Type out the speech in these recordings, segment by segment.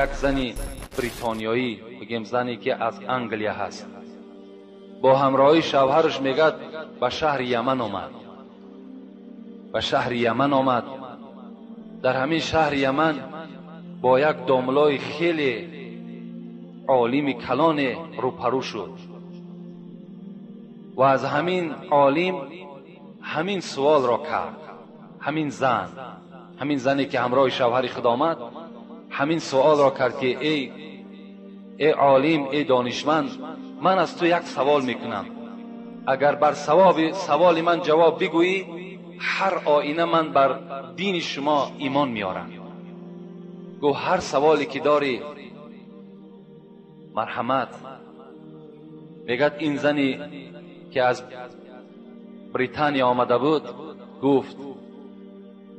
یک زنی بریتانیایی، بگیم زنی که از انگلیا هست، با همراهی شوهرش میگد به شهر یمن آمد. به شهر یمن آمد. در همین شهر یمن با یک داملای خیلی عالم کلان روپرو شد و از همین عالم همین سوال را کرد. همین زنی که همراه شوهر خود آمد همین سوال را کرد که ای عالم، ای دانشمند، من از تو یک سوال میکنم، اگر بر سوال من جواب بگویی هر آینه من بر دین شما ایمان میارم. گو هر سوالی که داری مرحمت. میگد این زنی که از بریتانیا آمده بود گفت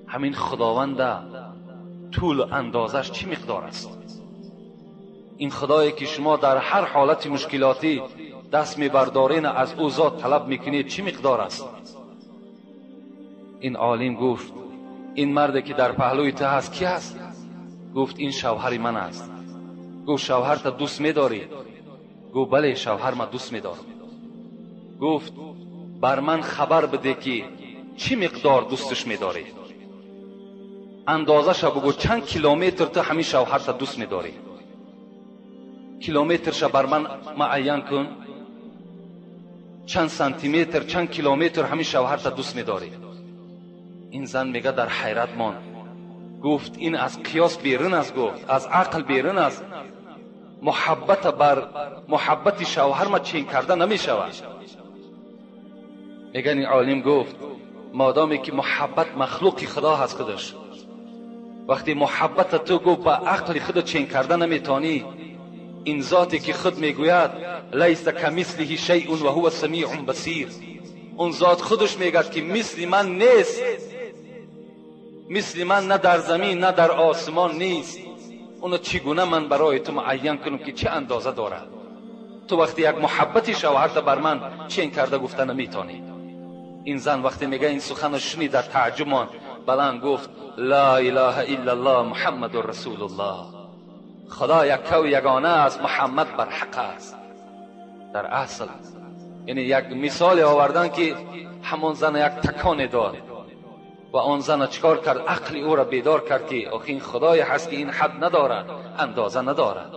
همین خداوند طول و اندازش چی مقدار است؟ این خدایی که شما در هر حالت مشکلاتی دست میبردارین از او ذات طلب میکنید چی مقدار است؟ این عالم گفت این مردی که در پهلوی تو هست کی است؟ گفت این شوهر من است. گفت شوهر تا دوست میداری؟ گفت بله شوهر من دوست میدارم. گفت بر من خبر بده که چی مقدار دوستش میداری، اندازه شو بگو چند کیلومتر تو همین شوهر تا دوست میداری، کیلومترش بر من معین کن، چند سانتی متر چند کیلومتر همین شوهر تا دوست میداری. این زن میگه در حیرت ماند. گفت این از قیاس بیرون است، گفت از عقل بیرون است. محبت بر محبت شوهر ما چین کرده نمیشود. میگن این عالم گفت مادامی که محبت مخلوق خدا هست خودش، وقتی محبت تو گفت با عقل خود چین کرده نمیتانی، این ذاتی که خود میگوید لیس کمثله شیء و هو السمیع البصیر، اون ذات خودش میگد که مثل من نیست، مثل من نه در زمین نه در آسمان نیست. اونو چگونه من برای تو معین کنم که چه اندازه دارد؟ تو وقتی یک محبت شوهرت بر من چین کرده گفته نمیتانی. این زن وقتی میگه این سخن شنید در تعجب ماند، بلند گفت لا اله الا الله محمد رسول الله، خدا یک و یگانه است، محمد بر حق است. در اصل یعنی یک مثال آوردن که همون زن یک تکان داد و آن زن چکار کرد؟ عقل او را بیدار کرد که آخه این خدای هست که این حد ندارد، اندازه ندارد.